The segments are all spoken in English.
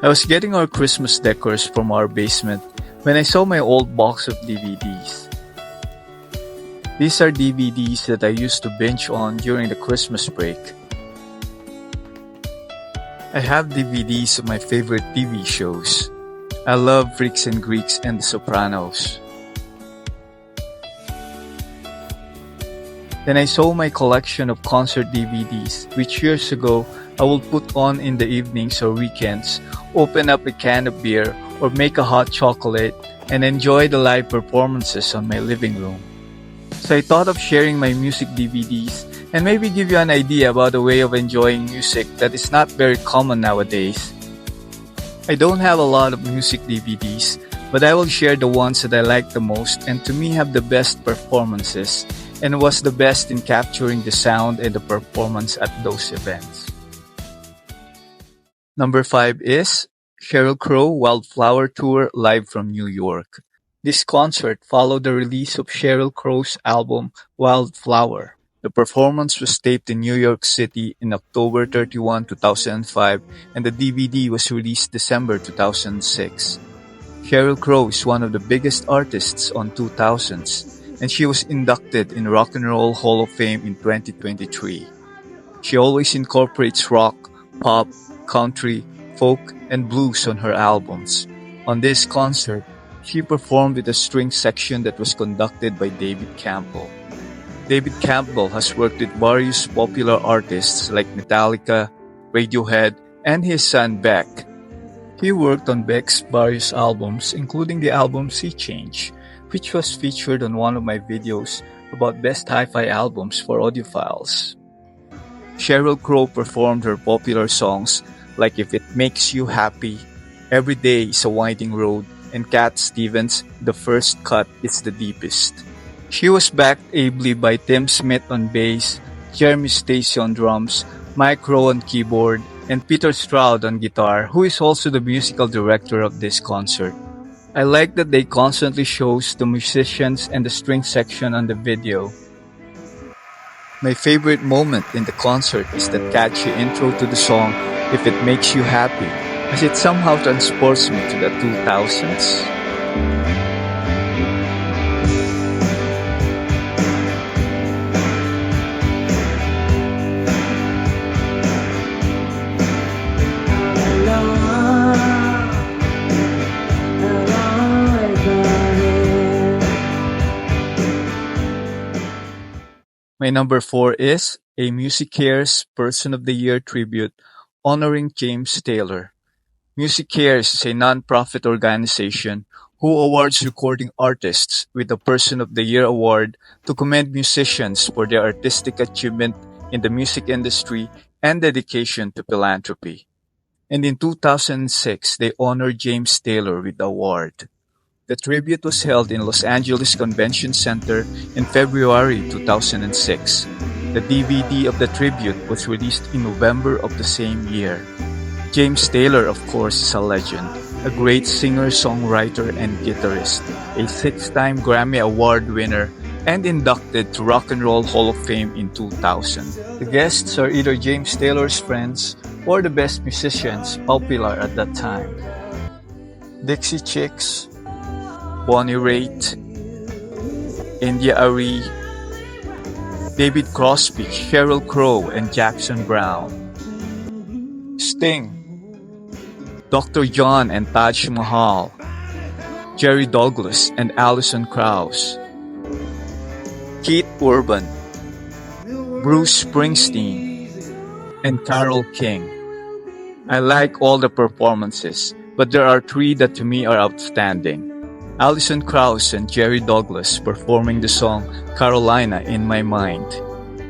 I was getting our Christmas decors from our basement when I saw my old box of DVDs. These are DVDs that I used to binge on during the Christmas break. I have DVDs of my favorite TV shows. I love Freaks and Greeks and The Sopranos. Then I saw my collection of concert DVDs, which years ago I would put on in the evenings or weekends, open up a can of beer or make a hot chocolate and enjoy the live performances on my living room. So I thought of sharing my music DVDs and maybe give you an idea about a way of enjoying music that is not very common nowadays. I don't have a lot of music DVDs, but I will share the ones that I like the most and to me have the best performances and was the best in capturing the sound and the performance at those events. Number 5 is Sheryl Crow Wildflower Tour live from New York. This concert followed the release of Sheryl Crow's album Wildflower. The performance was taped in New York City in October 31, 2005, and the DVD was released December 2006. Sheryl Crow is one of the biggest artists on 2000s, and she was inducted in Rock and Roll Hall of Fame in 2023. She always incorporates rock, pop, country, folk, and blues on her albums. On this concert, she performed with a string section that was conducted by David Campbell. David Campbell has worked with various popular artists like Metallica, Radiohead, and his son Beck. He worked on Beck's various albums, including the album Sea Change, which was featured on one of my videos about best hi-fi albums for audiophiles. Sheryl Crow performed her popular songs like If It Makes You Happy, Every Day is a Winding Road, and Cat Stevens' The First Cut is the Deepest. She was backed ably by Tim Smith on bass, Jeremy Stacey on drums, Mike Rowe on keyboard, and Peter Stroud on guitar, who is also the musical director of this concert. I like that they constantly shows the musicians and the string section on the video. My favorite moment in the concert is the catchy intro to the song If It Makes You Happy, as it somehow transports me to the 2000s. My number 4 is A Music Cares Person of the Year tribute honoring James Taylor. Music Cares is a non-profit organization who awards recording artists with the Person of the Year award to commend musicians for their artistic achievement in the music industry and dedication to philanthropy. And in 2006, they honored James Taylor with the award. The tribute was held in Los Angeles Convention Center in February 2006. The DVD of the tribute was released in November of the same year. James Taylor, of course, is a legend, a great singer-songwriter and guitarist, a 6-time Grammy Award winner, and inducted to Rock and Roll Hall of Fame in 2000. The guests are either James Taylor's friends or the best musicians popular at that time. Dixie Chicks, Bonnie Raitt, India Arie, David Crosby, Sheryl Crow, and Jackson Browne. Sting, Dr. John and Taj Mahal, Jerry Douglas and Alison Krauss, Keith Urban, Bruce Springsteen, and Carole King. I like all the performances, but there are 3 that to me are outstanding. Alison Krauss and Jerry Douglas performing the song Carolina in My Mind.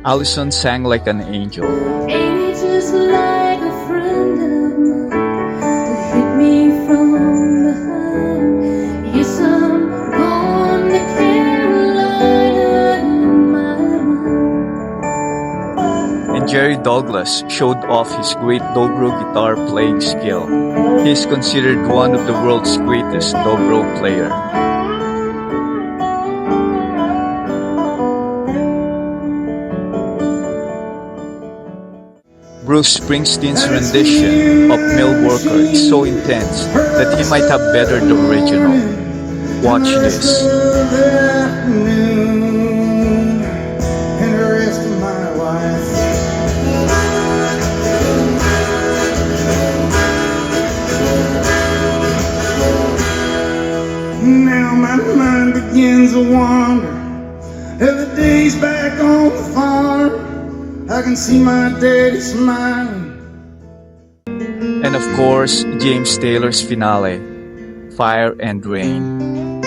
Alison sang like an angel. Ain't it just like a friend of mine who hit me from behind? Yes, I'm going to Carolina in my mind. And Jerry Douglas showed off his great dobro guitar playing skill. He is considered one of the world's greatest dobro player. Bruce Springsteen's rendition of Mill Worker is so intense that he might have bettered the original. Watch this. Now my mind begins to wander. Every day's back on the farm. I can see my daddy smiling. And of course, James Taylor's finale, Fire and Rain.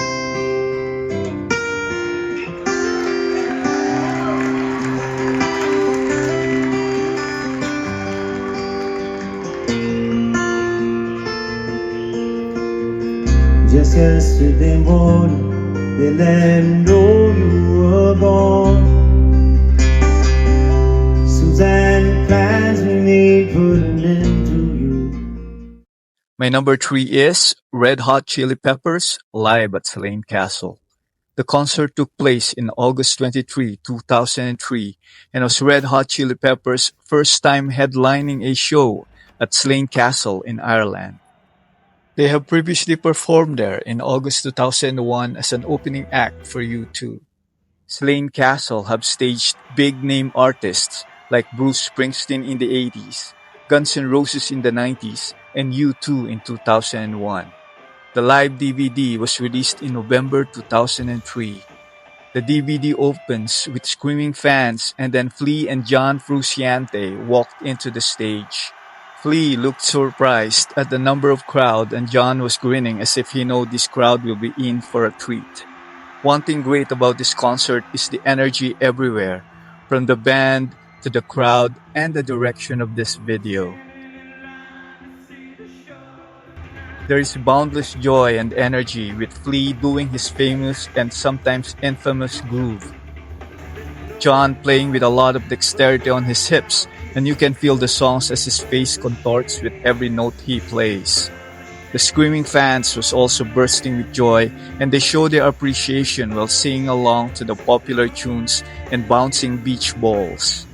Just yesterday morning, they let me know you were gone. Suzanne, plans we made put an end to you. My number 3 is Red Hot Chili Peppers live at Slane Castle. The concert took place in August 23, 2003, and was Red Hot Chili Peppers' first time headlining a show at Slane Castle in Ireland. They have previously performed there in August 2001 as an opening act for U2. Slane Castle have staged big-name artists like Bruce Springsteen in the 80s, Guns N' Roses in the 90s, and U2 in 2001. The live DVD was released in November 2003. The DVD opens with screaming fans, and then Flea and John Frusciante walked into the stage. Flea looked surprised at the number of crowd, and John was grinning as if he knew this crowd will be in for a treat. One thing great about this concert is the energy everywhere, from the band to the crowd and the direction of this video. There is boundless joy and energy with Flea doing his famous and sometimes infamous groove. John playing with a lot of dexterity on his hips, and you can feel the songs as his face contorts with every note he plays. The screaming fans was also bursting with joy, and they show their appreciation while singing along to the popular tunes and bouncing beach balls.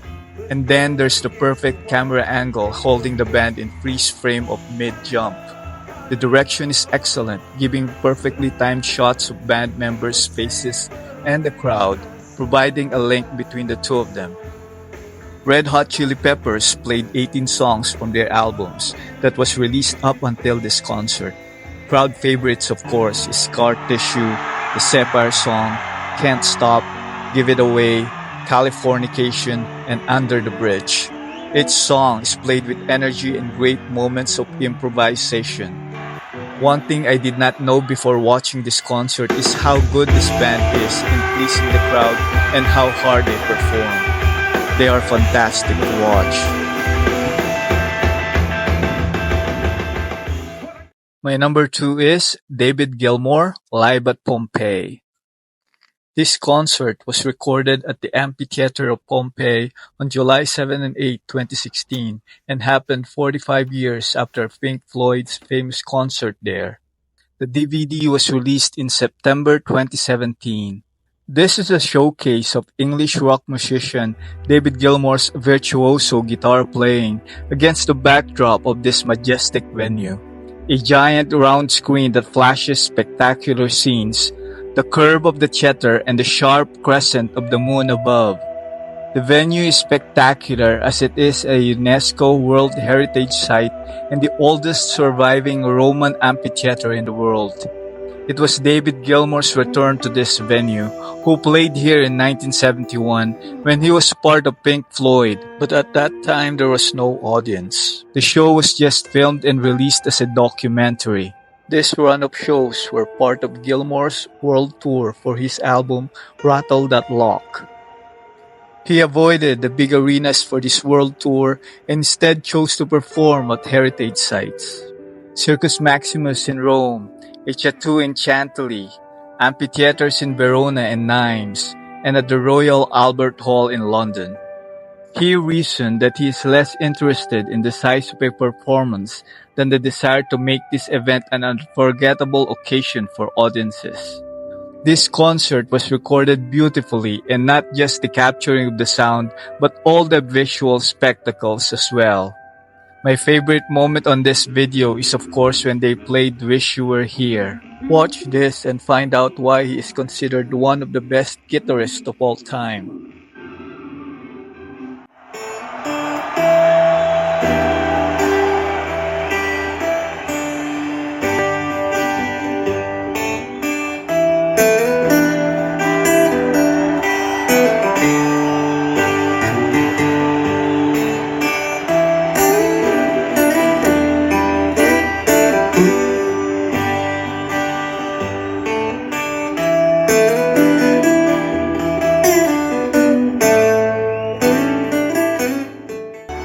And then there's the perfect camera angle holding the band in freeze frame of mid-jump. The direction is excellent, giving perfectly timed shots of band members' faces and the crowd, providing a link between the two of them. Red Hot Chili Peppers played 18 songs from their albums that was released up until this concert. Crowd favorites, of course, is Scar Tissue, The Sapphire Song, Can't Stop, Give It Away, Californication, and Under the Bridge. Each song is played with energy and great moments of improvisation. One thing I did not know before watching this concert is how good this band is in pleasing the crowd and how hard they perform. They are fantastic to watch. My number 2 is David Gilmore, live at Pompei. This concert was recorded at the Amphitheater of Pompei on July 7 and 8, 2016, and happened 45 years after Pink Floyd's famous concert there. The DVD was released in September 2017. This is a showcase of English rock musician David Gilmour's virtuoso guitar playing against the backdrop of this majestic venue. A giant round screen that flashes spectacular scenes, the curve of the Cheddar and the sharp crescent of the moon above. The venue is spectacular as it is a UNESCO World Heritage Site and the oldest surviving Roman amphitheater in the world. It was David Gilmour's return to this venue, who played here in 1971 when he was part of Pink Floyd, but at that time there was no audience. The show was just filmed and released as a documentary. This run of shows were part of Gilmour's world tour for his album Rattle That Lock. He avoided the big arenas for this world tour and instead chose to perform at heritage sites. Circus Maximus in Rome, a Chateau in Chantilly, amphitheaters in Verona and Nimes, and at the Royal Albert Hall in London. He reasoned that he is less interested in the size of a performance than the desire to make this event an unforgettable occasion for audiences. This concert was recorded beautifully, and not just the capturing of the sound, but all the visual spectacles as well. My favorite moment on this video is of course when they played Wish You Were Here. Watch this and find out why he is considered one of the best guitarists of all time.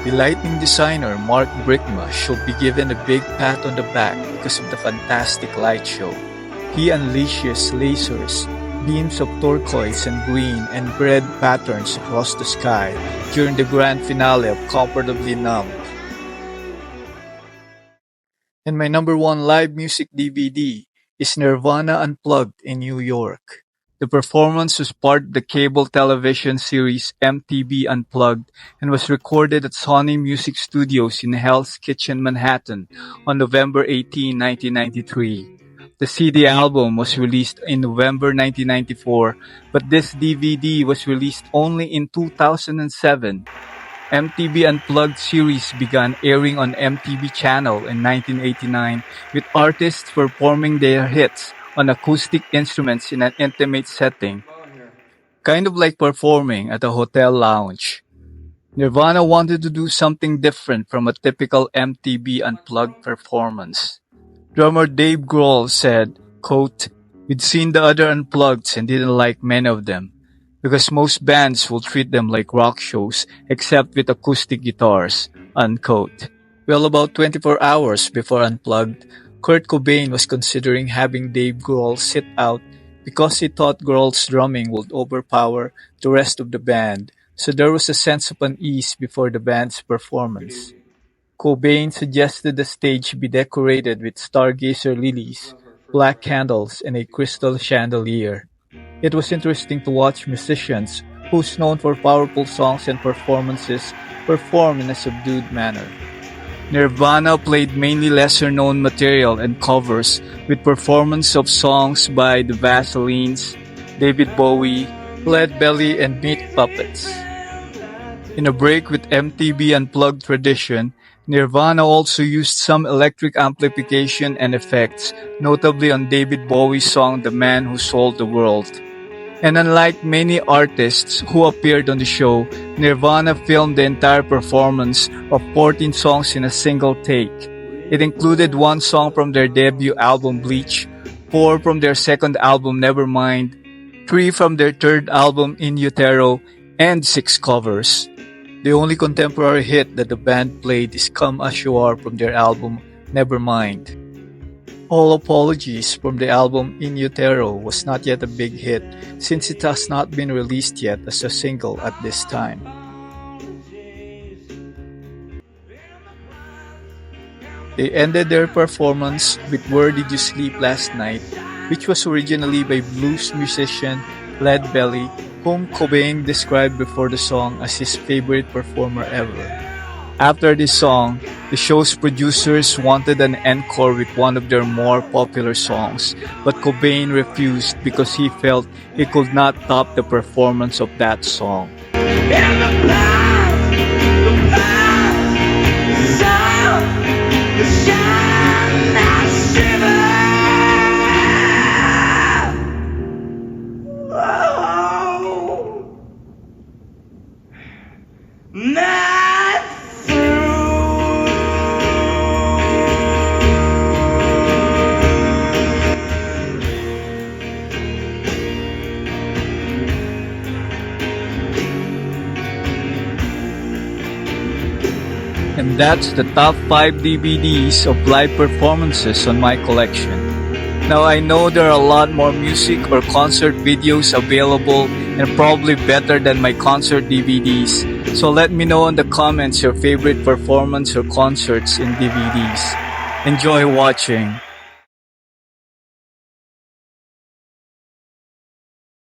The lighting designer Mark Brickma should be given a big pat on the back because of the fantastic light show. He unleashes lasers, beams of turquoise and green, and red patterns across the sky during the grand finale of Comfortably Numb. And my number one live music DVD is Nirvana Unplugged in New York. The performance was part of the cable television series MTV Unplugged and was recorded at Sony Music Studios in Hell's Kitchen, Manhattan on November 18, 1993. The CD album was released in November 1994, but this DVD was released only in 2007. MTV Unplugged series began airing on MTV Channel in 1989 with artists performing their hits on acoustic instruments in an intimate setting, kind of like performing at a hotel lounge. Nirvana wanted to do something different from a typical MTV Unplugged performance. Drummer Dave Grohl said, quote, "We'd seen the other Unpluggeds and didn't like many of them, because most bands will treat them like rock shows except with acoustic guitars," unquote. Well, about 24 hours before Unplugged, Kurt Cobain was considering having Dave Grohl sit out because he thought Grohl's drumming would overpower the rest of the band, so there was a sense of unease before the band's performance. Cobain suggested the stage be decorated with stargazer lilies, black candles, and a crystal chandelier. It was interesting to watch musicians, who's known for powerful songs and performances, perform in a subdued manner. Nirvana played mainly lesser-known material and covers, with performance of songs by The Vaselines, David Bowie, Lead Belly, and Meat Puppets. In a break with MTV Unplugged tradition, Nirvana also used some electric amplification and effects, notably on David Bowie's song The Man Who Sold the World. And unlike many artists who appeared on the show, Nirvana filmed the entire performance of 14 songs in a single take. It included 1 song from their debut album Bleach, 4 from their second album Nevermind, 3 from their third album In Utero, and 6 covers. The only contemporary hit that the band played is Come As You Are from their album Nevermind. All Apologies from the album In Utero was not yet a big hit since it has not been released yet as a single at this time. They ended their performance with Where Did You Sleep Last Night, which was originally by blues musician Lead Belly, whom Cobain described before the song as his favorite performer ever. After this song, the show's producers wanted an encore with one of their more popular songs, but Cobain refused because he felt he could not top the performance of that song. And that's the top 5 DVDs of live performances on my collection. Now I know there are a lot more music or concert videos available and probably better than my concert DVDs. So let me know in the comments your favorite performance or concerts in DVDs. Enjoy watching.